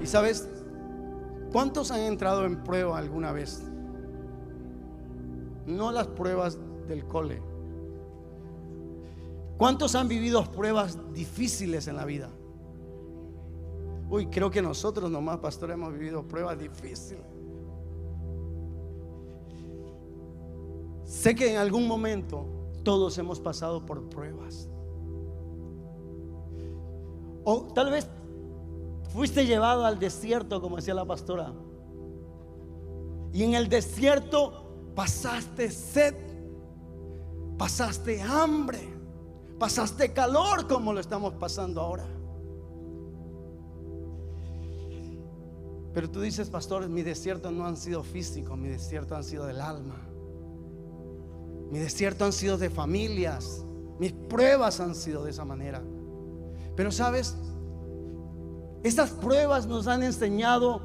Y sabes, ¿cuántos han entrado en prueba alguna vez? No las pruebas del cole. ¿Cuántos han vivido pruebas difíciles en la vida? Uy, creo que nosotros nomás, pastor, hemos vivido pruebas difíciles. Sé que en algún momento todos hemos pasado por pruebas. O tal vez fuiste llevado al desierto, como decía la pastora, y en el desierto pasaste sed, pasaste hambre, pasaste calor, como lo estamos pasando ahora. Pero tú dices, pastor, mis desiertos no han sido físicos, mis desiertos han sido del alma. Mis desiertos han sido de familias, mis pruebas han sido de esa manera. Pero sabes, esas pruebas nos han enseñado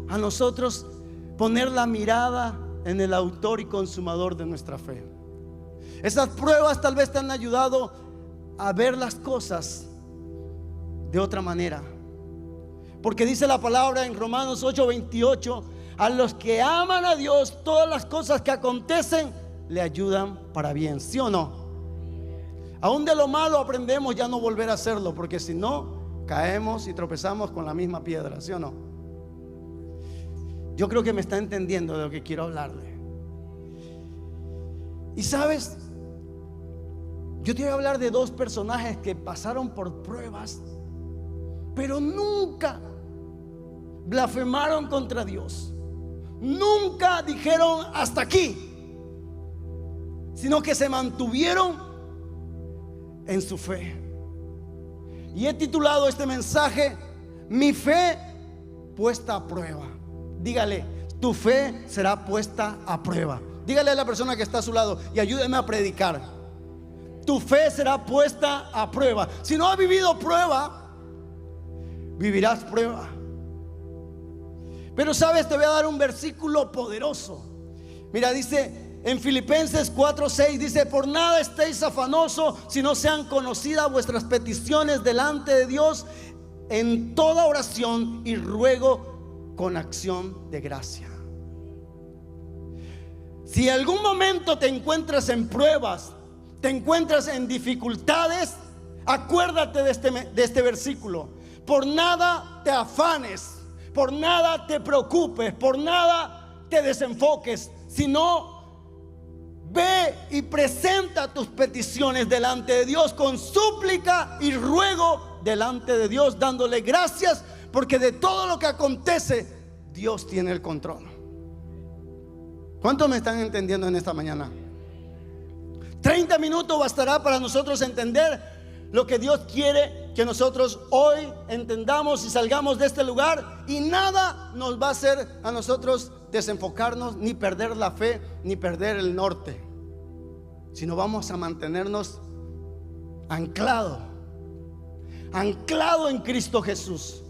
a nosotros poner la mirada en el autor y consumador de nuestra fe. Esas pruebas tal vez te han ayudado a ver las cosas de otra manera. Porque dice la palabra en Romanos 8:28: a los que aman a Dios, todas las cosas que acontecen le ayudan para bien. ¿Sí o no? Aún de lo malo aprendemos ya no volver a hacerlo, porque si no, caemos y tropezamos con la misma piedra. ¿Sí o no? Yo creo que me está entendiendo de lo que quiero hablarle. Y sabes, yo te voy a hablar de dos personajes que pasaron por pruebas, pero nunca blasfemaron contra Dios. Nunca dijeron hasta aquí, sino que se mantuvieron en su fe. Y he titulado este mensaje: mi fe puesta a prueba. Dígale, tu fe será puesta a prueba. Dígale a la persona que está a su lado y ayúdeme a predicar: tu fe será puesta a prueba. Si no has vivido prueba, vivirás prueba. Pero sabes, te voy a dar un versículo poderoso. Mira, dice en Filipenses 4:6, dice: por nada estéis afanosos, si no sean conocidas vuestras peticiones delante de Dios en toda oración y ruego con acción de gracia. Si algún momento te encuentras en pruebas, te encuentras en dificultades, acuérdate de este versículo. Por nada te afanes, por nada te preocupes, por nada te desenfoques, sino ve y presenta tus peticiones delante de Dios con súplica y ruego delante de Dios, dándole gracias, porque de todo lo que acontece Dios tiene el control. ¿Cuántos me están entendiendo en esta mañana? 30 minutos bastará para nosotros entender lo que Dios quiere que nosotros hoy entendamos y salgamos de este lugar, y nada nos va a hacer a nosotros desenfocarnos, ni perder la fe, ni perder el norte, sino vamos a mantenernos anclado en Cristo Jesús.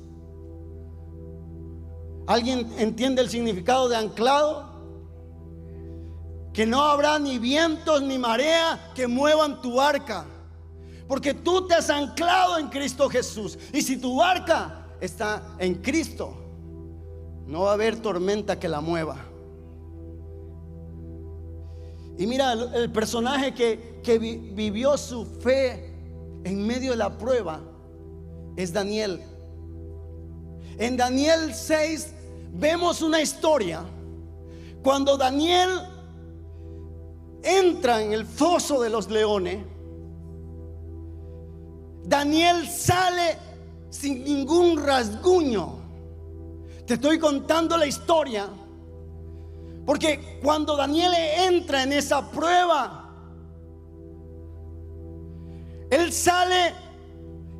¿Alguien entiende el significado de anclado? Que no habrá ni vientos ni marea que muevan tu barca, porque tú te has anclado en Cristo Jesús. Y si tu barca está en Cristo, no va a haber tormenta que la mueva. Y mira, el personaje que vivió su fe en medio de la prueba es Daniel. En Daniel 6 vemos una historia cuando Daniel entra en el foso de los leones. Daniel sale sin ningún rasguño. Te estoy contando la historia porque cuando Daniel entra en esa prueba, él sale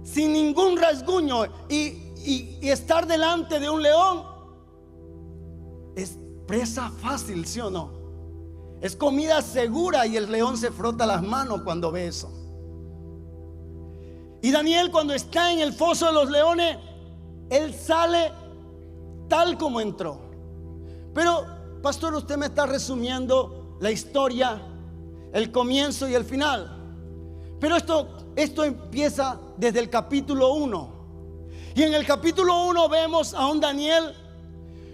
sin ningún rasguño. Y estar delante de un león es presa fácil, ¿sí o no? Es comida segura, y el león se frota las manos cuando ve eso. Y Daniel, cuando está en el foso de los leones, él sale tal como entró. Pero, pastor, usted me está resumiendo la historia, el comienzo y el final. Pero esto empieza desde el capítulo 1. Y en el capítulo 1 vemos a un Daniel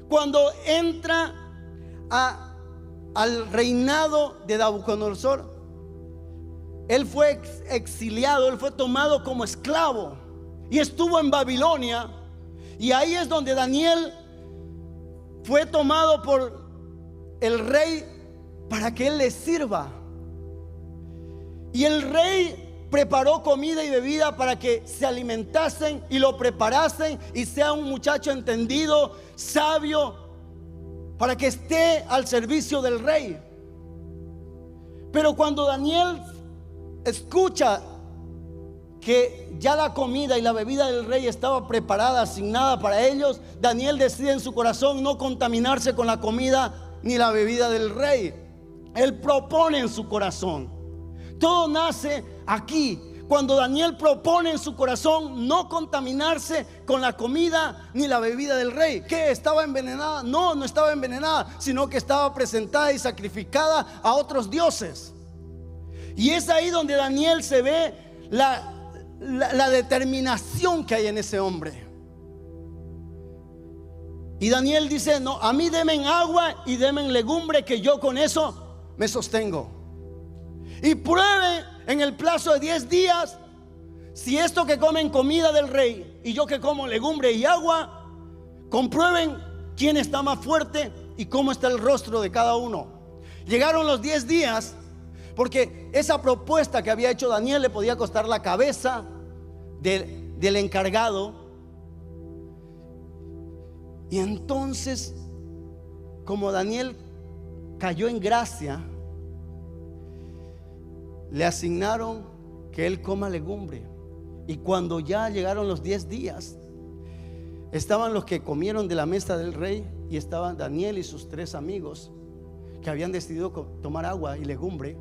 cuando entra al reinado de Nabucodonosor. Él fue exiliado, él fue tomado como esclavo y estuvo en Babilonia. Y ahí es donde Daniel fue tomado por el rey para que él le sirva. Y el rey preparó comida y bebida para que se alimentasen y lo preparasen y sea un muchacho entendido, sabio, para que esté al servicio del rey. Pero cuando Daniel escucha que ya la comida y la bebida del rey estaba preparada, asignada para ellos, Daniel decide en su corazón no contaminarse con la comida ni la bebida del rey. Él propone en su corazón. Todo nace aquí, cuando Daniel propone en su corazón no contaminarse con la comida ni la bebida del rey. ¿Qué? ¿Estaba envenenada? No, no estaba envenenada, sino que estaba presentada y sacrificada a otros dioses. Y es ahí donde Daniel se ve la determinación que hay en ese hombre. Y Daniel dice: no, a mí denme agua y denme legumbre, que yo con eso me sostengo. Y prueben en el plazo de 10 días si esto que comen comida del rey y yo que como legumbre y agua, comprueben quién está más fuerte y cómo está el rostro de cada uno. Llegaron los 10 días, porque esa propuesta que había hecho Daniel le podía costar la cabeza del encargado. Y entonces, como Daniel cayó en gracia, le asignaron que él coma legumbre. Y cuando ya llegaron los 10 días, estaban los que comieron de la mesa del rey, y estaban Daniel y sus 3 amigos que habían decidido tomar agua y legumbre.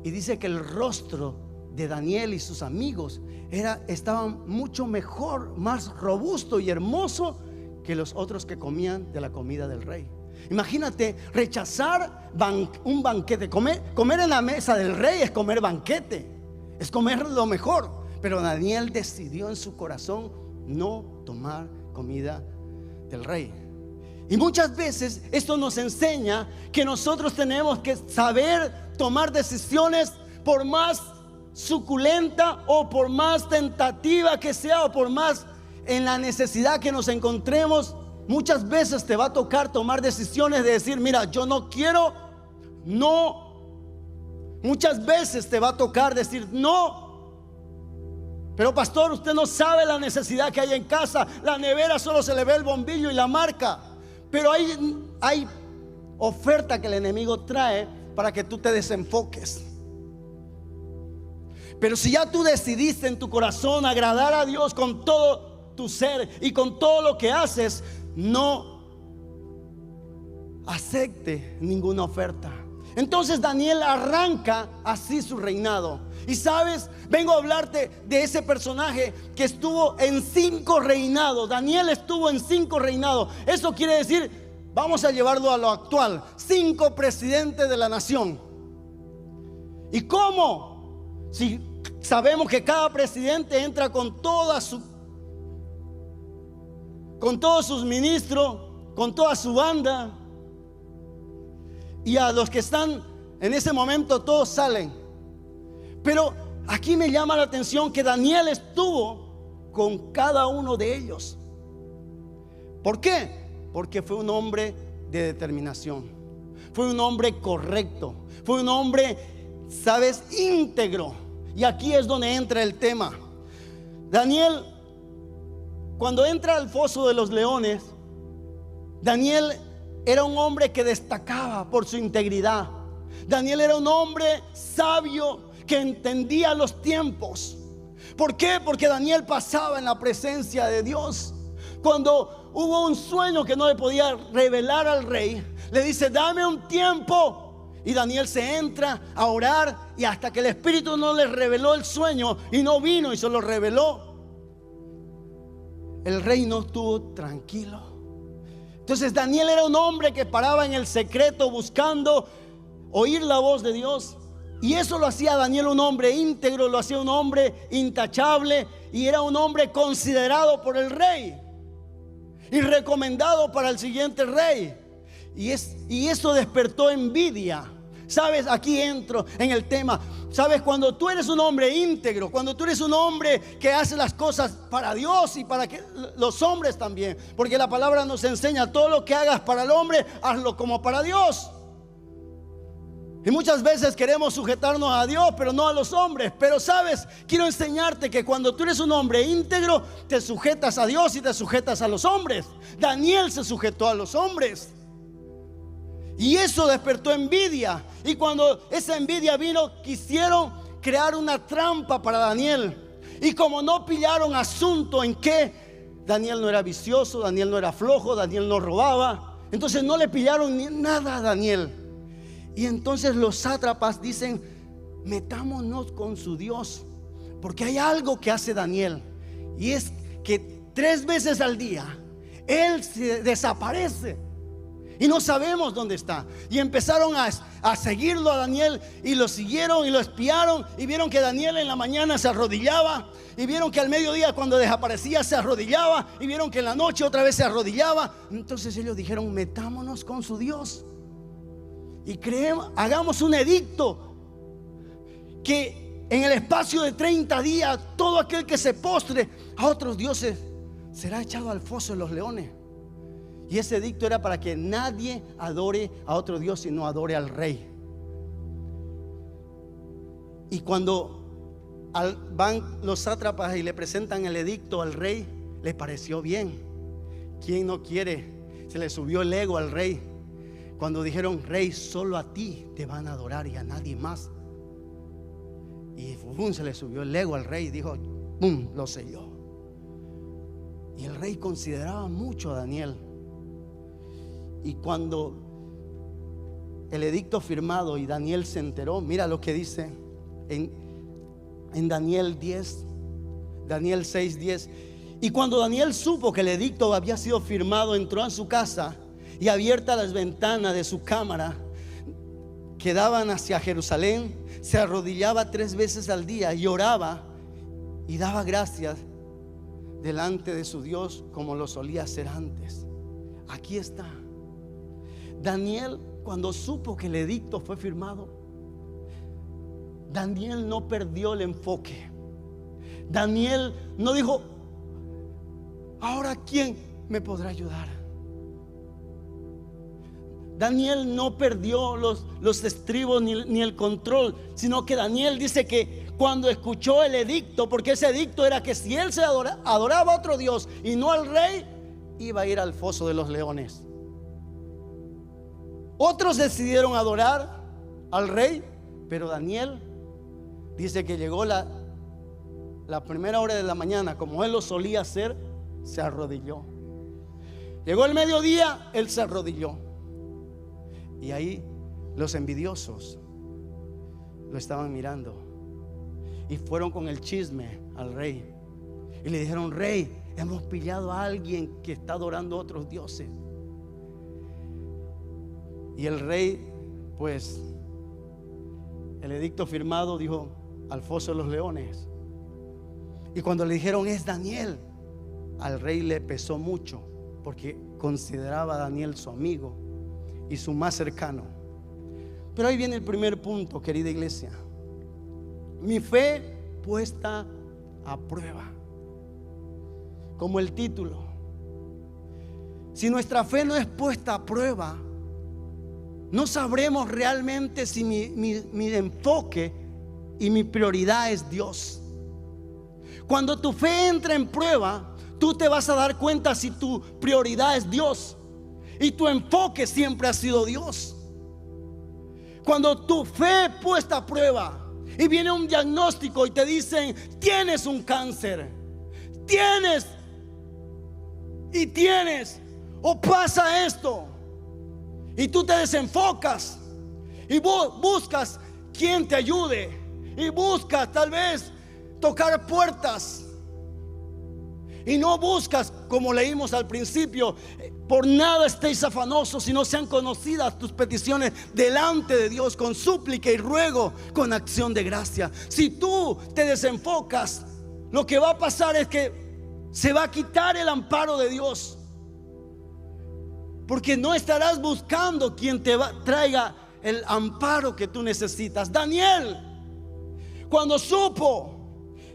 Y dice que el rostro de Daniel y sus amigos estaban mucho mejor, más robusto y hermoso que los otros que comían de la comida del rey. Imagínate rechazar un banquete. Comer en la mesa del rey es comer banquete, es comer lo mejor. Pero Daniel decidió en su corazón no tomar comida del rey. Y muchas veces esto nos enseña que nosotros tenemos que saber tomar decisiones, por más suculenta o por más tentativa que sea, o por más en la necesidad que nos encontremos. Muchas veces te va a tocar tomar decisiones de decir: mira, yo no quiero, no. Muchas veces te va a tocar decir no. Pero pastor, usted no sabe la necesidad que hay en casa. La nevera solo se le ve el bombillo y la marca. Pero hay oferta que el enemigo trae para que tú te desenfoques. Pero si ya tú decidiste en tu corazón agradar a Dios con todo tu ser y con todo lo que haces, no acepte ninguna oferta. Entonces Daniel arranca así su reinado. Y sabes, vengo a hablarte de ese personaje que estuvo en 5 reinados. Daniel estuvo en 5 reinados. Eso quiere decir, vamos a llevarlo a lo actual, 5 presidentes de la nación. ¿Y cómo? Si sabemos que cada presidente entra con todos sus ministros, con toda su banda, y a los que están en ese momento todos salen. Pero aquí me llama la atención que Daniel estuvo con cada uno de ellos. ¿Por qué? Porque fue un hombre de determinación, fue un hombre correcto, fue un hombre, sabes, íntegro. Y aquí es donde entra el tema. Daniel, cuando entra al foso de los leones, Daniel era un hombre que destacaba por su integridad. Daniel era un hombre sabio que entendía los tiempos. ¿Por qué? Porque Daniel pasaba en la presencia de Dios. Cuando hubo un sueño que no le podía revelar al rey, le dice: dame un tiempo. Y Daniel se entra a orar, y hasta que el Espíritu no le reveló el sueño, y no vino y se lo reveló, el rey no estuvo tranquilo. Entonces Daniel era un hombre que paraba en el secreto buscando oír la voz de Dios. Y eso lo hacía Daniel un hombre íntegro, lo hacía un hombre intachable. y era un hombre considerado por el rey y recomendado para el siguiente rey. Y eso despertó envidia. Sabes, aquí entro en el tema. Sabes, cuando tú eres un hombre íntegro, cuando tú eres un hombre que hace las cosas para Dios y para los hombres también, porque la palabra nos enseña: todo lo que hagas para el hombre, hazlo como para Dios. Y muchas veces queremos sujetarnos a Dios, pero no a los hombres. Pero sabes, quiero enseñarte que cuando tú eres un hombre íntegro, te sujetas a Dios y te sujetas a los hombres. Daniel se sujetó a los hombres, y eso despertó envidia. Y cuando esa envidia vino, quisieron crear una trampa para Daniel. Y como no pillaron asunto en que Daniel no era vicioso, Daniel no era flojo, Daniel no robaba, entonces no le pillaron ni nada a Daniel. Y entonces los sátrapas dicen: metámonos con su Dios, porque hay algo que hace Daniel, y es que 3 veces al día él se desaparece y no sabemos dónde está. Y empezaron a seguirlo a Daniel, y lo siguieron y lo espiaron, y vieron que Daniel en la mañana se arrodillaba, y vieron que al mediodía cuando desaparecía se arrodillaba, y vieron que en la noche otra vez se arrodillaba. Entonces ellos dijeron: metámonos con su Dios y hagamos un edicto que en el espacio de 30 días todo aquel que se postre a otros dioses será echado al foso de los leones. Y ese edicto era para que nadie adore a otro Dios, sino adore al rey. Y cuando van los sátrapas y le presentan el edicto al rey, le pareció bien. ¿Quién no quiere? Se le subió el ego al rey cuando dijeron: rey, solo a ti te van a adorar y a nadie más. Y se le subió el ego al rey, dijo: ¡pum!, lo selló. Y el rey consideraba mucho a Daniel. Y cuando el edicto firmado y Daniel se enteró, mira lo que dice en Daniel 10, Daniel 6:10. Y cuando Daniel supo que el edicto había sido firmado, entró a su casa, y abiertas las ventanas de su cámara que daban hacia Jerusalén, se arrodillaba 3 veces al día y oraba y daba gracias delante de su Dios como lo solía hacer antes. Aquí está. Daniel, cuando supo que el edicto fue firmado, Daniel no perdió el enfoque. Daniel no dijo: ahora ¿quién me podrá ayudar? Daniel no perdió los estribos ni el control, sino que Daniel dice que cuando escuchó el edicto, porque ese edicto era que si él se adoraba a otro Dios y no al rey, iba a ir al foso de los leones. Otros decidieron adorar al rey, pero Daniel dice que llegó la primera hora de la mañana, como él lo solía hacer, se arrodilló. Llegó el mediodía, él se arrodilló. Y ahí los envidiosos lo estaban mirando, y fueron con el chisme al rey y le dijeron: rey, hemos pillado a alguien que está adorando a otros dioses. Y el rey, pues, el edicto firmado, dijo: al foso de los leones. Y cuando le dijeron: es Daniel, al rey le pesó mucho, porque consideraba a Daniel su amigo y su más cercano. Pero ahí viene el primer punto, querida iglesia: mi fe puesta a prueba. Como el título, si nuestra fe no es puesta a prueba, no sabremos realmente si mi enfoque y mi prioridad es Dios. Cuando tu fe entra en prueba, tú te vas a dar cuenta si tu prioridad es Dios y tu enfoque siempre ha sido Dios. Cuando tu fe puesta a prueba y viene un diagnóstico y te dicen: tienes un cáncer, tienes o pasa esto, y tú te desenfocas y buscas quien te ayude, y buscas tal vez tocar puertas, y no buscas, como leímos al principio: por nada estéis afanosos, sino sean conocidas tus peticiones delante de Dios con súplica y ruego, con acción de gracia. Si tú te desenfocas, lo que va a pasar es que se va a quitar el amparo de Dios, porque no estarás buscando quien traiga el amparo que tú necesitas. Daniel, cuando supo,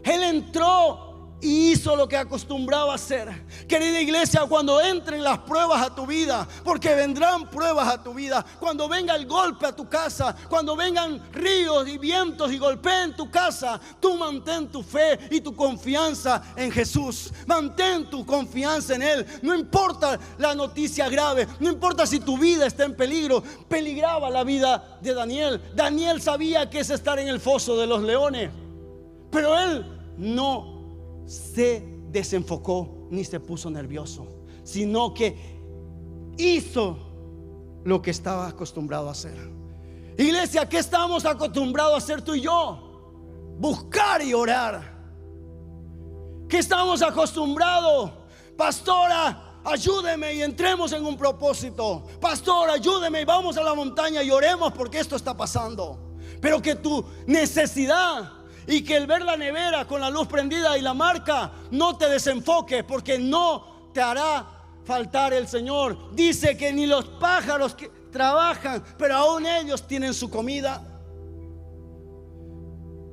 él entró y hizo lo que acostumbraba a hacer. Querida iglesia, cuando entren las pruebas a tu vida, porque vendrán pruebas a tu vida, cuando venga el golpe a tu casa, cuando vengan ríos y vientos y golpeen tu casa, tú mantén tu fe y tu confianza en Jesús. Mantén tu confianza en Él. No importa la noticia grave, no importa si tu vida está en peligro. Peligraba la vida de Daniel. Daniel sabía que es estar en el foso de los leones, pero él no se desenfocó ni se puso nervioso, sino que hizo lo que estaba acostumbrado a hacer. Iglesia, ¿qué estamos acostumbrados a hacer tú y yo? Buscar y orar. ¿Qué estamos acostumbrados? Pastora, ayúdeme y entremos en un propósito. Pastor, ayúdeme y vamos a la montaña y oremos porque esto está pasando. Pero que tu necesidad y que el ver la nevera con la luz prendida y la marca no te desenfoque, porque no te hará faltar el Señor. Dice que ni los pájaros que trabajan, pero aún ellos tienen su comida.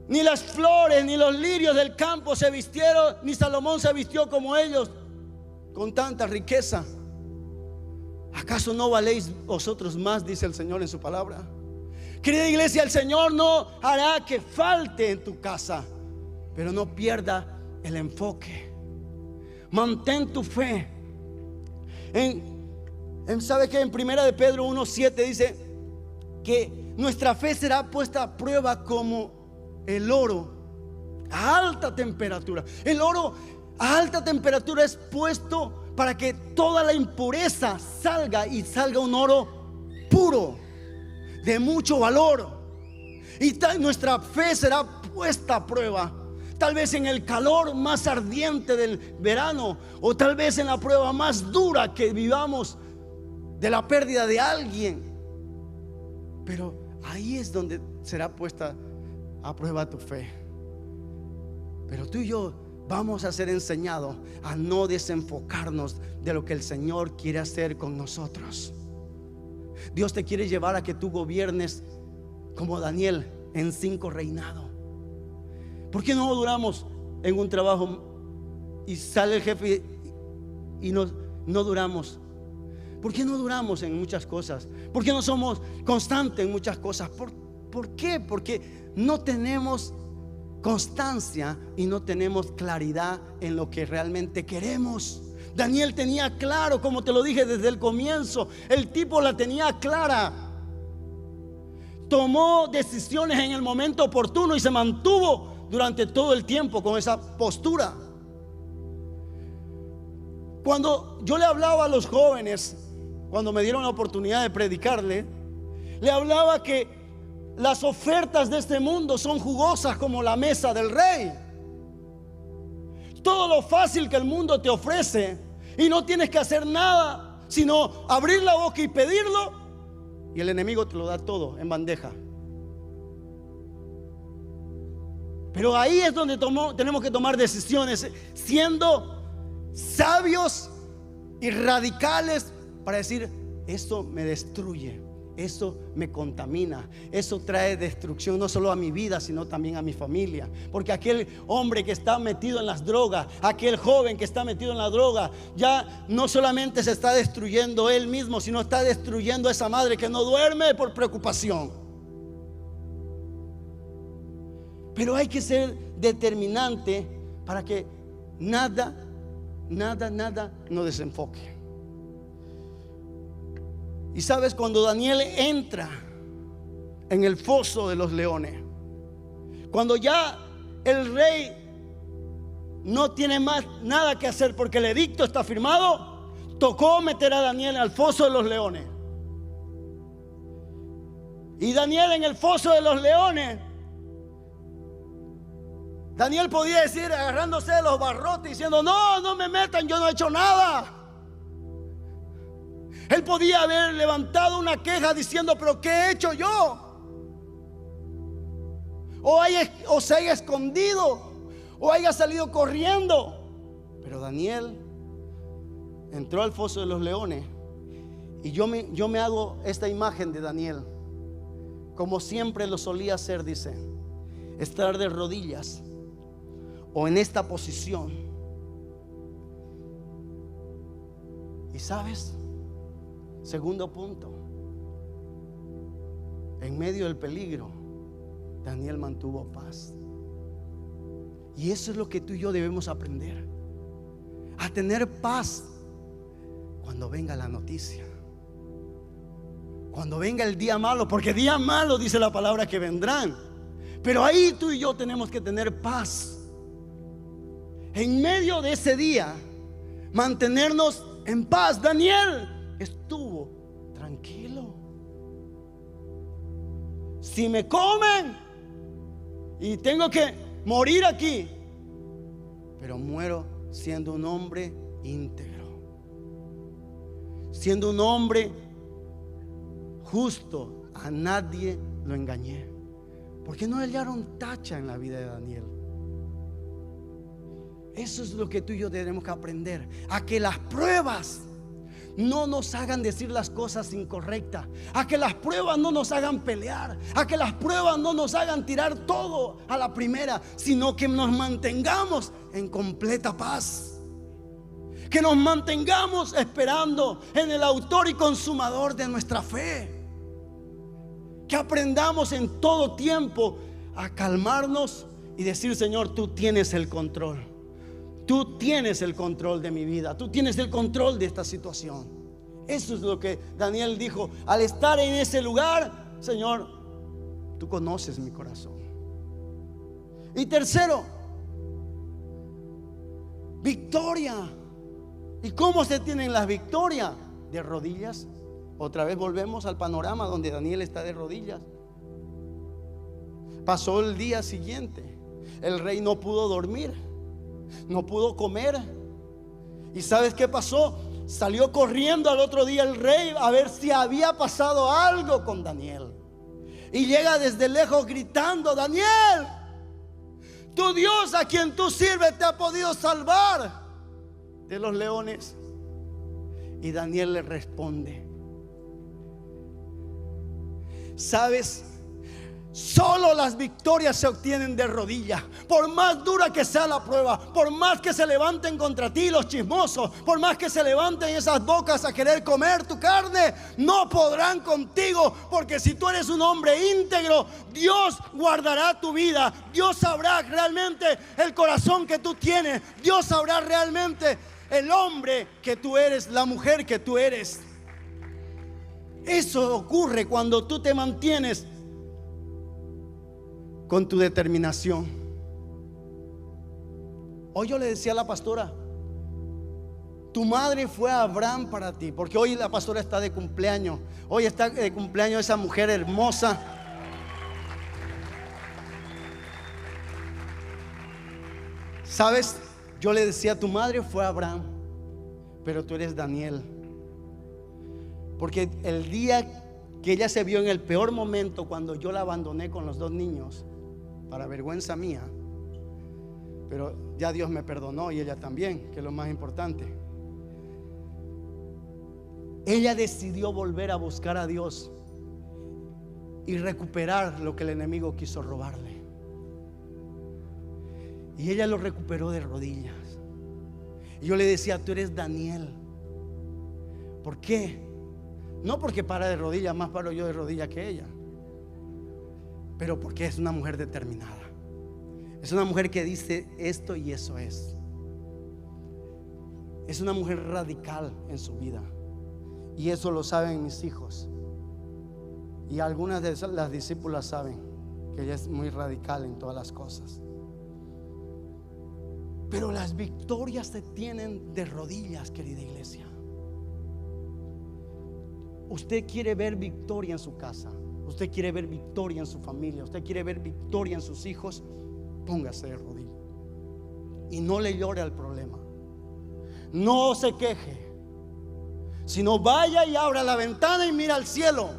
Ni las flores ni los lirios del campo se vistieron, ni Salomón se vistió como ellos con tanta riqueza. ¿Acaso no valéis vosotros más? Dice el Señor en su palabra. Querida iglesia, el Señor no hará que falte en tu casa, pero no pierda el enfoque. Mantén tu fe. ¿Sabe qué? En 1 de Pedro 1:7 dice que nuestra fe será puesta a prueba como el oro a alta temperatura. El oro a alta temperatura es puesto para que toda la impureza salga y salga un oro puro, de mucho valor. Y nuestra fe será puesta a prueba, tal vez en el calor más ardiente del verano, o tal vez en la prueba más dura que vivamos de la pérdida de alguien. Pero ahí es donde será puesta a prueba tu fe. Pero tú y yo vamos a ser enseñados a no desenfocarnos de lo que el Señor quiere hacer con nosotros. Dios te quiere llevar a que tú gobiernes como Daniel en 5 reinados. ¿Por qué no duramos en un trabajo y sale el jefe y no duramos? ¿Por qué no duramos en muchas cosas? ¿Por qué no somos constantes en muchas cosas? ¿Por qué? Porque no tenemos constancia y no tenemos claridad en lo que realmente queremos. Daniel tenía claro, como te lo dije desde el comienzo, el tipo la tenía clara. Tomó decisiones en el momento oportuno y se mantuvo durante todo el tiempo con esa postura. Cuando yo le hablaba a los jóvenes, cuando me dieron la oportunidad de predicarle, le hablaba que las ofertas de este mundo son jugosas como la mesa del rey. Todo lo fácil que el mundo te ofrece, y no tienes que hacer nada sino abrir la boca y pedirlo, y el enemigo te lo da todo en bandeja. Pero ahí es donde tenemos que tomar decisiones, siendo sabios y radicales, para decir: esto me destruye, eso me contamina, eso trae destrucción no solo a mi vida, sino también a mi familia. Porque aquel hombre que está metido en las drogas, aquel joven que está metido en la droga, ya no solamente se está destruyendo él mismo, sino está destruyendo a esa madre que no duerme por preocupación. Pero hay que ser determinante para que nada nos desenfoque. Y sabes, cuando Daniel entra en el foso de los leones, cuando ya el rey no tiene más nada que hacer porque el edicto está firmado, tocó meter a Daniel al foso de los leones. Y Daniel en el foso de los leones, Daniel podía decir, agarrándose de los barrotes, diciendo: no me metan, yo no he hecho nada. Él podía haber levantado una queja diciendo: pero ¿qué he hecho yo? O se haya escondido, o haya salido corriendo. Pero Daniel entró al foso de los leones. Y yo me hago esta imagen de Daniel, como siempre lo solía hacer, dice, estar de rodillas o en esta posición. Y sabes, segundo punto, en medio del peligro, Daniel mantuvo paz. Y eso es lo que tú y yo debemos aprender, a tener paz cuando venga la noticia, cuando venga el día malo, porque día malo dice la palabra que vendrán. Pero ahí tú y yo tenemos que tener paz. En medio de ese día, mantenernos en paz. Daniel estuvo tranquilo. Si me comen y tengo que morir aquí, pero muero siendo un hombre íntegro, siendo un hombre justo, a nadie lo engañé. Porque no hallaron tacha en la vida de Daniel. Eso es lo que tú y yo tenemos que aprender, a que las pruebas no nos hagan decir las cosas incorrectas, a que las pruebas no nos hagan pelear, a que las pruebas no nos hagan tirar todo a la primera, sino que nos mantengamos en completa paz. Que nos mantengamos esperando en el autor y consumador de nuestra fe. Que aprendamos en todo tiempo a calmarnos y decir: Señor, tú tienes el control. Tú tienes el control de mi vida. Tú tienes el control de esta situación. Eso es lo que Daniel dijo al estar en ese lugar: Señor, tú conoces mi corazón. Y tercero, victoria. ¿Y cómo se tienen las victorias? De rodillas. Otra vez volvemos al panorama donde Daniel está de rodillas. Pasó el día siguiente. El rey no pudo dormir, no pudo comer. ¿Y sabes qué pasó? Salió corriendo al otro día el rey a ver si había pasado algo con Daniel. Y llega desde lejos gritando: Daniel, tu Dios a quien tú sirves te ha podido salvar de los leones. Y Daniel le responde: ¿sabes? Solo las victorias se obtienen de rodillas. Por más dura que sea la prueba, por más que se levanten contra ti los chismosos, por más que se levanten esas bocas a querer comer tu carne, no podrán contigo. Porque si tú eres un hombre íntegro, Dios guardará tu vida. Dios sabrá realmente el corazón que tú tienes. Dios sabrá realmente el hombre que tú eres, la mujer que tú eres. Eso ocurre cuando tú te mantienes con tu determinación. Hoy yo le decía a la pastora: tu madre fue Abraham para ti. Porque hoy la pastora está de cumpleaños. Hoy está de cumpleaños esa mujer hermosa. ¿Sabes? Yo le decía: tu madre fue Abraham, pero tú eres Daniel. Porque el día que ella se vio en el peor momento, cuando yo la abandoné con los 2 niños, para vergüenza mía, pero ya Dios me perdonó y ella también, que es lo más importante. Ella decidió volver a buscar a Dios y recuperar lo que el enemigo quiso robarle. Y ella lo recuperó de rodillas. Y yo le decía: tú eres Daniel. ¿Por qué? No porque para de rodillas, más paro yo de rodillas que ella, pero porque es una mujer determinada. Es una mujer que dice esto y eso es. Es una mujer radical en su vida. Y eso lo saben mis hijos. Y algunas de las discípulas saben que ella es muy radical en todas las cosas. Pero las victorias se tienen de rodillas, querida iglesia. Usted quiere ver victoria en su casa, usted quiere ver victoria en su familia, usted quiere ver victoria en sus hijos, póngase de rodillas y no le llore al problema, no se queje, sino vaya y abra la ventana y mira al cielo.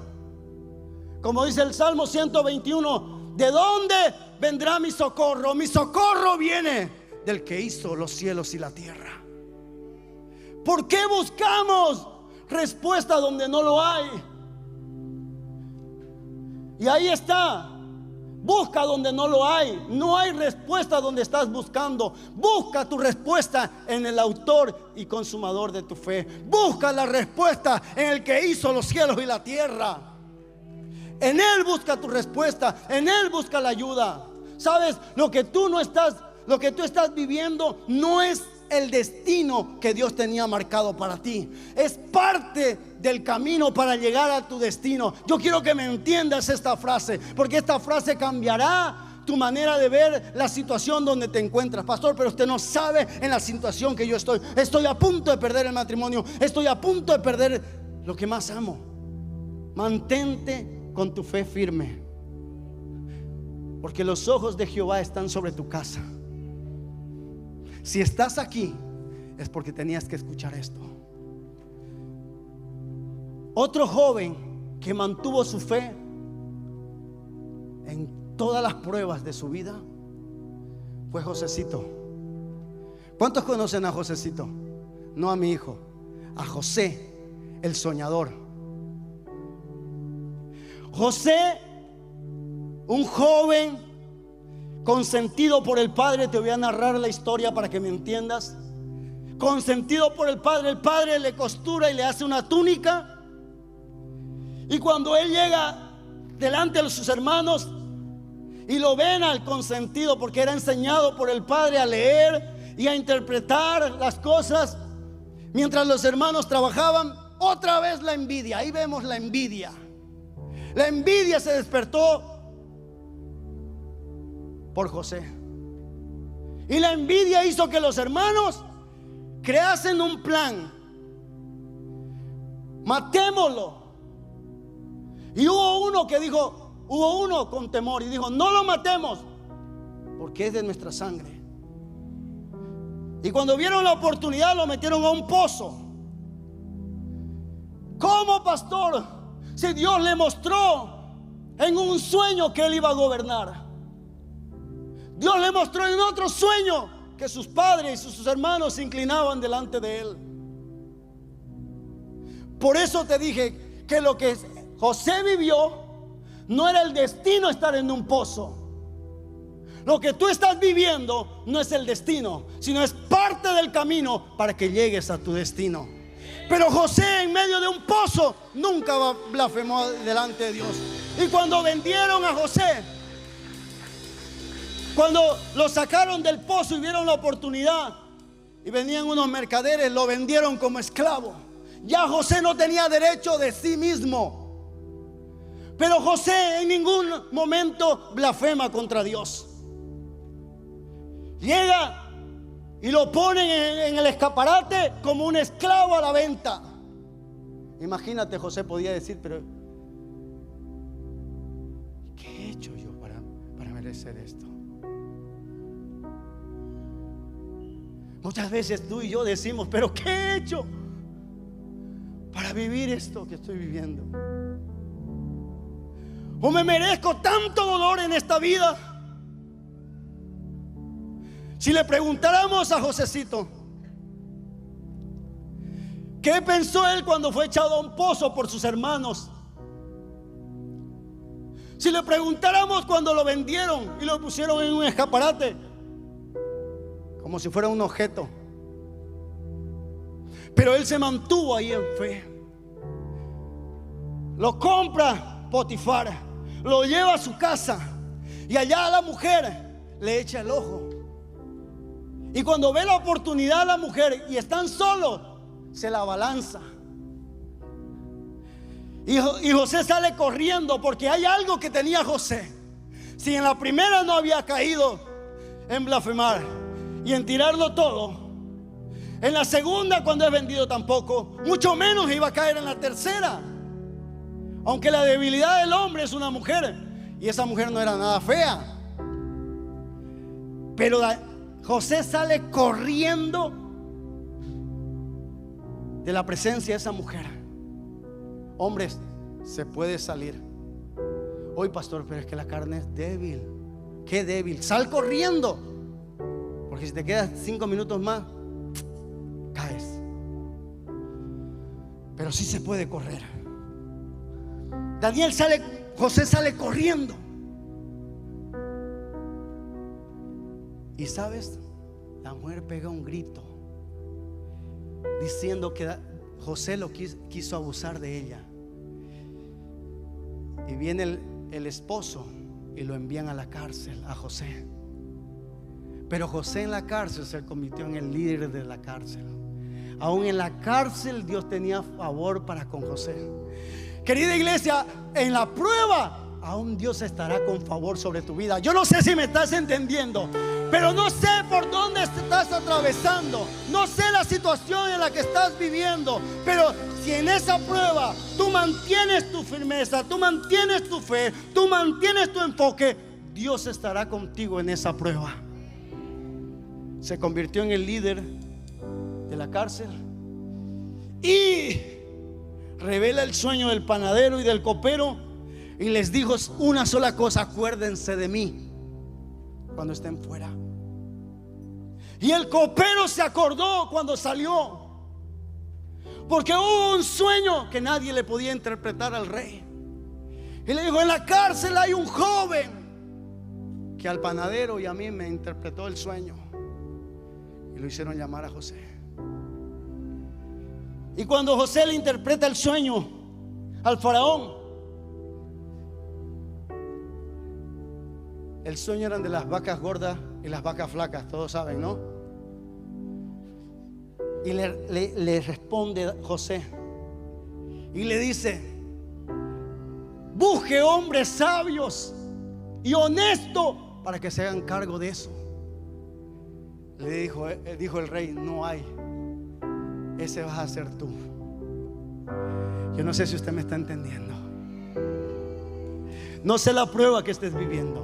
Como dice el Salmo 121: ¿de dónde vendrá mi socorro. Mi socorro viene del que hizo los cielos y la tierra. ¿Por qué buscamos respuesta donde no lo hay? Y ahí está. Busca donde no lo hay. No hay respuesta donde estás buscando. Busca tu respuesta en el autor y consumador de tu fe. Busca la respuesta en el que hizo los cielos y la tierra. En Él busca tu respuesta. En Él busca la ayuda. ¿Sabes? Lo que tú estás viviendo no es el destino que Dios tenía marcado para ti. Es parte del camino para llegar a tu destino. Yo quiero que me entiendas esta frase, porque esta frase cambiará tu manera de ver la situación donde te encuentras. Pastor, pero usted no sabe en la situación que yo estoy. Estoy a punto de perder el matrimonio. Estoy a punto de perder lo que más amo. Mantente con tu fe firme, porque los ojos de Jehová están sobre tu casa. Si estás aquí, es porque tenías que escuchar esto. Otro joven que mantuvo su fe en todas las pruebas de su vida fue Josecito. ¿Cuántos conocen a Josecito? No a mi hijo, a José, el soñador. José, un joven consentido por el padre. Te voy a narrar la historia para que me entiendas. Consentido por el padre le costura y le hace una túnica. Y cuando él llega delante de sus hermanos y lo ven al consentido, porque era enseñado por el padre a leer y a interpretar las cosas, mientras los hermanos trabajaban, otra vez la envidia. Ahí vemos la envidia. La envidia se despertó por José. Y la envidia hizo que los hermanos creasen un plan. Matémoslo. Y hubo uno con temor y dijo: no lo matemos, porque es de nuestra sangre. Y cuando vieron la oportunidad, lo metieron a un pozo. ¿Cómo, pastor? Si Dios le mostró en un sueño que él iba a gobernar. Dios le mostró en otro sueño que sus padres y sus hermanos se inclinaban delante de él. Por eso te dije que lo que José vivió no era el destino estar en un pozo. Lo que tú estás viviendo no es el destino, sino es parte del camino para que llegues a tu destino. Pero José, en medio de un pozo, nunca blasfemó delante de Dios. Y cuando vendieron a José, cuando lo sacaron del pozo y vieron la oportunidad y venían unos mercaderes, lo vendieron como esclavo. Ya José no tenía derecho de sí mismo. Pero José en ningún momento blasfema contra Dios. Llega y lo ponen en el escaparate como un esclavo a la venta. Imagínate, José podía decir: pero ¿qué he hecho yo para merecer esto? Muchas veces tú y yo decimos: pero ¿qué he hecho para vivir esto que estoy viviendo? ¿O me merezco tanto dolor en esta vida? Si le preguntáramos a Josecito, ¿qué pensó él cuando fue echado a un pozo por sus hermanos? Si le preguntáramos cuando lo vendieron y lo pusieron en un escaparate, como si fuera un objeto, pero él se mantuvo ahí en fe. Lo compra Potifar, lo lleva a su casa y allá la mujer le echa el ojo. Y cuando ve la oportunidad la mujer y están solos, se la abalanza. Y José sale corriendo, porque hay algo que tenía José. Si en la primera no había caído en blasfemar y en tirarlo todo, en la segunda, cuando es vendido, tampoco, mucho menos iba a caer en la tercera. Aunque la debilidad del hombre es una mujer, y esa mujer no era nada fea, pero José sale corriendo de la presencia de esa mujer. Hombres, se puede salir. Hoy, pastor, pero es que la carne es débil. qué débil. Sal corriendo, porque si te quedas 5 minutos más, caes. Pero sí se puede correr. José sale corriendo. Y sabes, la mujer pega un grito diciendo que José lo quiso abusar de ella. Y viene el esposo y lo envían a la cárcel a José. Pero José en la cárcel se convirtió en el líder de la cárcel. Aún en la cárcel Dios tenía favor para con José. Querida iglesia, en la prueba aún Dios estará con favor sobre tu vida. Yo no sé si me estás entendiendo, pero no sé por dónde estás atravesando, no sé la situación en la que estás viviendo, pero si en esa prueba tú mantienes tu firmeza, tú mantienes tu fe, tú mantienes tu enfoque, Dios estará contigo en esa prueba. Se convirtió en el líder de la cárcel y revela el sueño del panadero y del copero y les dijo una sola cosa: acuérdense de mí cuando estén fuera. Y el copero se acordó cuando salió, porque hubo un sueño que nadie le podía interpretar al rey. Y le dijo: en la cárcel hay un joven que al panadero y a mí me interpretó el sueño. Y lo hicieron llamar a José. Y cuando José le interpreta el sueño al faraón, el sueño eran de las vacas gordas y las vacas flacas, todos saben, ¿no? Y le responde José y le dice: busque hombres sabios y honestos para que se hagan cargo de eso. Dijo el rey: no hay, ese vas a ser tú. Yo no sé si usted me está entendiendo. No sé la prueba que estés viviendo,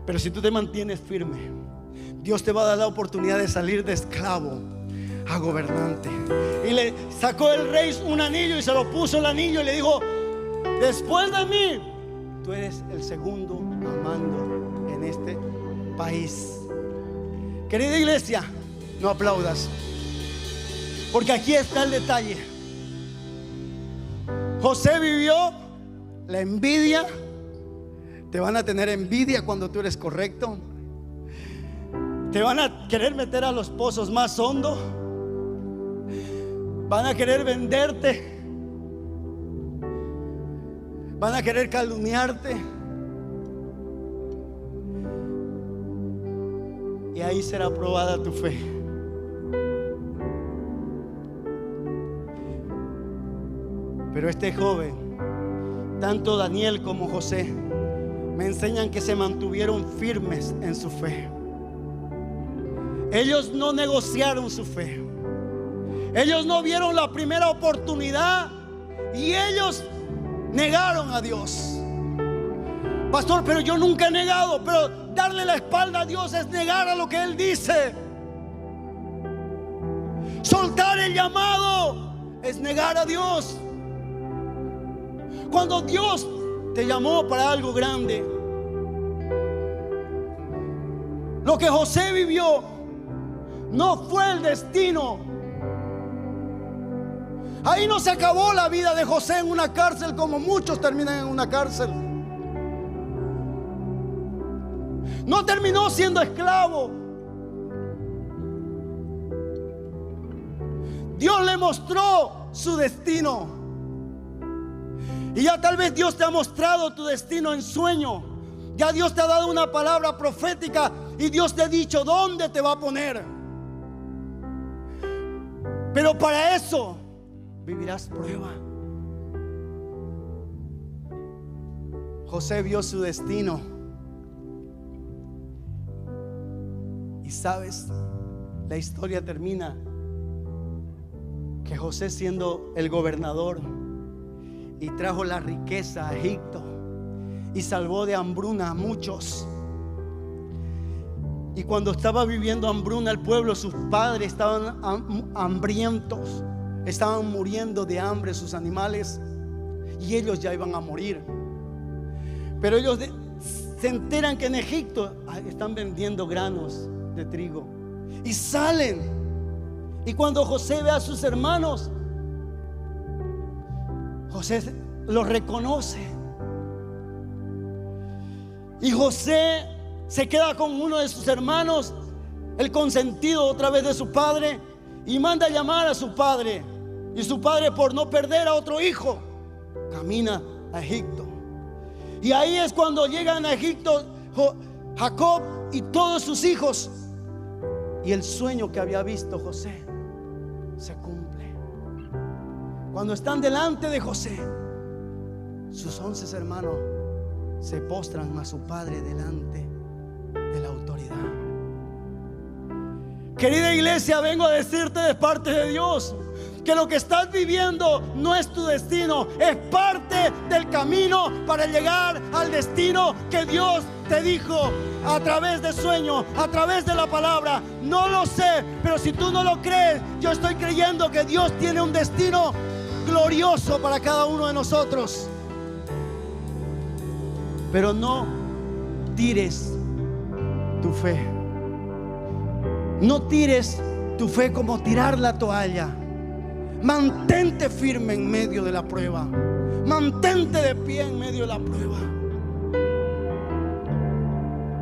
pero si tú te mantienes firme, Dios te va a dar la oportunidad de salir de esclavo a gobernante. Y le sacó el rey un anillo y se lo puso el anillo y le dijo: después de mí, tú eres el segundo al mando en este país. Querida iglesia, no aplaudas, porque aquí está el detalle. José vivió la envidia. Te van a tener envidia cuando tú eres correcto. Te van a querer meter a los pozos más hondos. Van a querer venderte. Van a querer calumniarte. Y ahí será probada tu fe. Pero este joven, tanto Daniel como José, me enseñan que se mantuvieron firmes en su fe. Ellos no negociaron su fe. Ellos no vieron la primera oportunidad y ellos negaron a Dios. Pastor, pero yo nunca he negado. Pero darle la espalda a Dios es negar a lo que Él dice. Soltar el llamado es negar a Dios. Cuando Dios te llamó para algo grande, lo que José vivió no fue el destino. Ahí no se acabó la vida de José en una cárcel, como muchos terminan en una cárcel. No terminó siendo esclavo. Dios le mostró su destino. Y ya tal vez Dios te ha mostrado tu destino en sueño. Ya Dios te ha dado una palabra profética y Dios te ha dicho dónde te va a poner. Pero para eso vivirás prueba. José vio su destino. Y sabes, la historia termina que José, siendo el gobernador, y trajo la riqueza a Egipto y salvó de hambruna a muchos. Y cuando estaba viviendo hambruna el pueblo, sus padres estaban hambrientos, estaban muriendo de hambre sus animales, y ellos ya iban a morir. Pero ellos se enteran que en Egipto están vendiendo granos de trigo y salen. Y cuando José ve a sus hermanos, José los reconoce. Y José se queda con uno de sus hermanos, el consentido otra vez de su padre, y manda a llamar a su padre. Y su padre, por no perder a otro hijo, camina a Egipto. Y ahí es cuando llegan a Egipto Jacob y todos sus hijos. Y el sueño que había visto José se cumple. Cuando están delante de José, sus 11 hermanos se postran a su padre delante de la autoridad. Querida iglesia, vengo a decirte de parte de Dios que lo que estás viviendo no es tu destino, es parte del camino para llegar al destino que Dios te dijo a través de sueños, a través de la palabra. No lo sé, pero si tú no lo crees, yo estoy creyendo que Dios tiene un destino glorioso para cada uno de nosotros. Pero no tires tu fe. No tires tu fe como tirar la toalla. Mantente firme en medio de la prueba. Mantente de pie en medio de la prueba.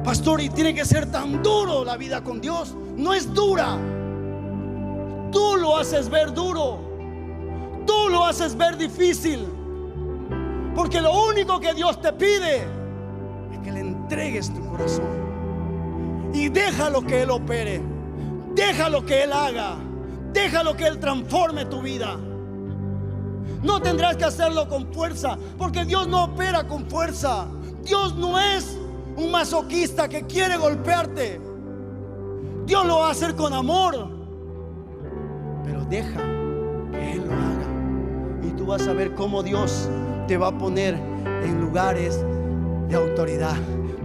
Pastor, y tiene que ser tan duro la vida con Dios. No es dura. Tú lo haces ver duro. Tú lo haces ver difícil. Porque lo único que Dios te pide es que le entregues tu corazón. Y déjalo que Él opere. Déjalo que Él haga. Déjalo que Él transforme tu vida. No tendrás que hacerlo con fuerza, porque Dios no opera con fuerza. Dios no es un masoquista que quiere golpearte. Dios lo va a hacer con amor. Pero deja que Él lo haga. Y tú vas a ver cómo Dios te va a poner en lugares de autoridad.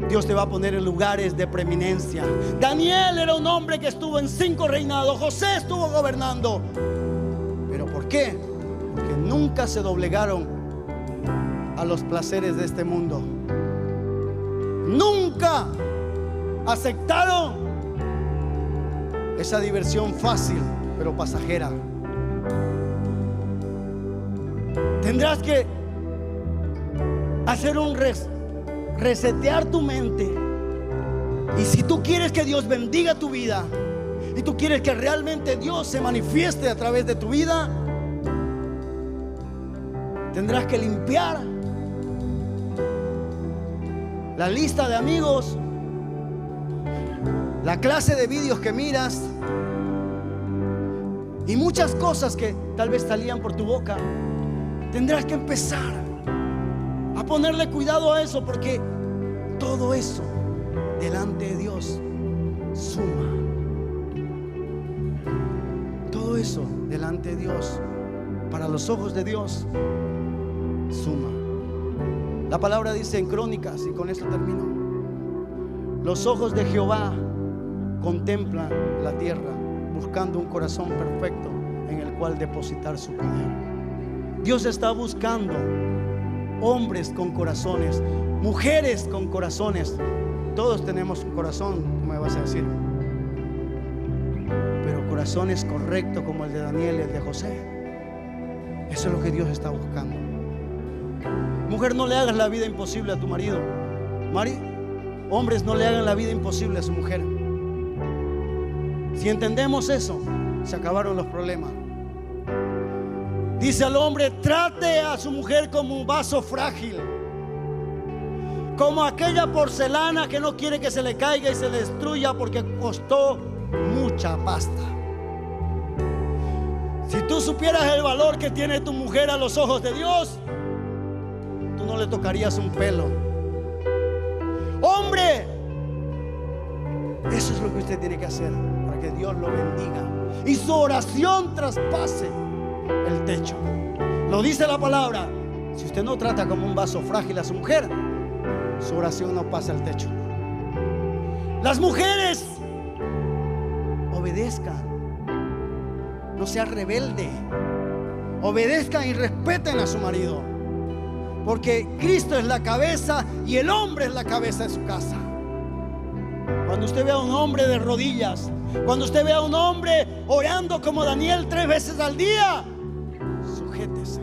Dios te va a poner en lugares de preeminencia. Daniel era un hombre que estuvo en 5 reinados. José estuvo gobernando. ¿Pero por qué? Porque nunca se doblegaron a los placeres de este mundo. Nunca aceptaron esa diversión fácil, pero pasajera. Tendrás que hacer un resetear tu mente. Y si tú quieres que Dios bendiga tu vida y tú quieres que realmente Dios se manifieste a través de tu vida, tendrás que limpiar la lista de amigos, la clase de vídeos que miras y muchas cosas que tal vez salían por tu boca. Tendrás que empezar a ponerle cuidado a eso, porque todo eso delante de Dios suma. Todo eso delante de Dios, para los ojos de Dios, suma. La palabra dice en Crónicas, y con esto termino: los ojos de Jehová contemplan la tierra, buscando un corazón perfecto en el cual depositar su poder. Dios está buscando hombres con corazones, mujeres con corazones. Todos tenemos un corazón, ¿cómo me vas a decir? Pero corazones correctos como el de Daniel y el de José. Eso es lo que Dios está buscando. Mujer, no le hagas la vida imposible a tu marido. Hombres, no le hagan la vida imposible a su mujer. Si entendemos eso, se acabaron los problemas. Dice al hombre: trate a su mujer como un vaso frágil, como aquella porcelana que no quiere que se le caiga y se le destruya porque costó mucha pasta. Si tú supieras el valor que tiene tu mujer a los ojos de Dios, tú no le tocarías un pelo. Hombre, eso es lo que usted tiene que hacer para que Dios lo bendiga y su oración traspase el techo. Lo dice la palabra. Si usted no trata como un vaso frágil a su mujer, su oración no pasa el techo. Las mujeres, obedezcan, no sea rebelde. Obedezcan y respeten a su marido. Porque Cristo es la cabeza y el hombre es la cabeza de su casa. Cuando usted vea a un hombre de rodillas, cuando usted vea a un hombre orando como Daniel 3 veces al día, sujétese.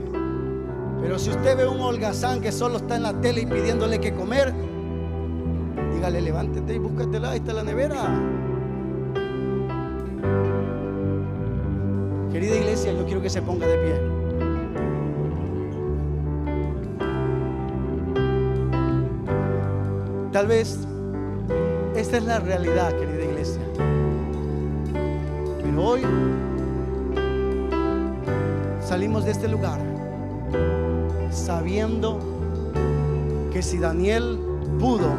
Pero si usted ve un holgazán que solo está en la tele y pidiéndole que comer, dígale: levántate y búscatela, ahí está la nevera. Querida iglesia, yo quiero que se ponga de pie. Tal vez esta es la realidad, querida iglesia, pero hoy salimos de este lugar sabiendo que si Daniel pudo,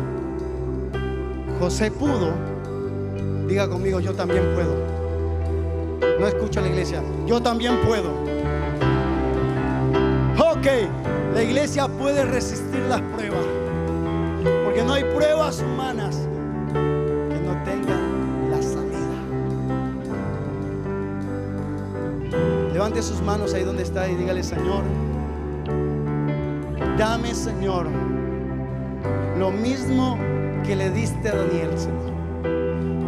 José pudo. Diga conmigo: yo también puedo. No escucha a la iglesia: yo también puedo. Ok, la iglesia puede resistir las pruebas, porque no hay pruebas humanas que no tengan la salida. Levante sus manos ahí donde está y dígale: Señor, dame, Señor, lo mismo que le diste a Daniel, Señor.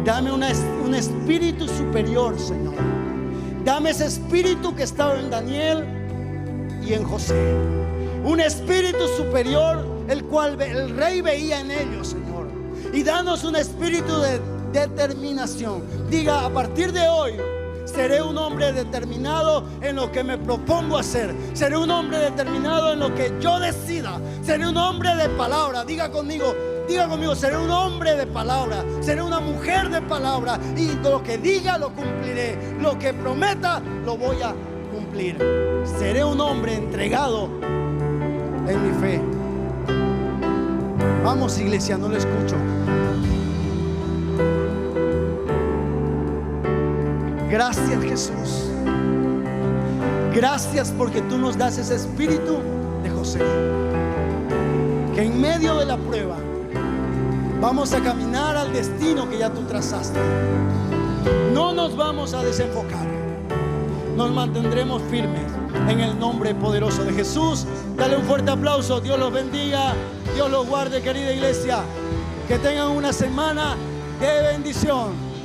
Dame un espíritu superior, Señor. Dame ese espíritu que estaba en Daniel y en José. Un espíritu superior, el cual el rey veía en ellos, Señor. Y danos un espíritu de determinación. Diga: a partir de hoy seré un hombre determinado en lo que me propongo hacer. Seré un hombre determinado en lo que yo decida. Seré un hombre de palabra. Diga conmigo: seré un hombre de palabra. Seré una mujer de palabra. Y lo que diga lo cumpliré. Lo que prometa lo voy a cumplir. Seré un hombre entregado en mi fe. Vamos, iglesia, no lo escucho. Gracias, Jesús. Gracias porque tú nos das ese espíritu de José, que en medio de la prueba vamos a caminar al destino que ya tú trazaste. No nos vamos a desenfocar. Nos mantendremos firmes en el nombre poderoso de Jesús. Dale un fuerte aplauso. Dios los bendiga. Dios los guarde, querida iglesia. Que tengan una semana de bendición.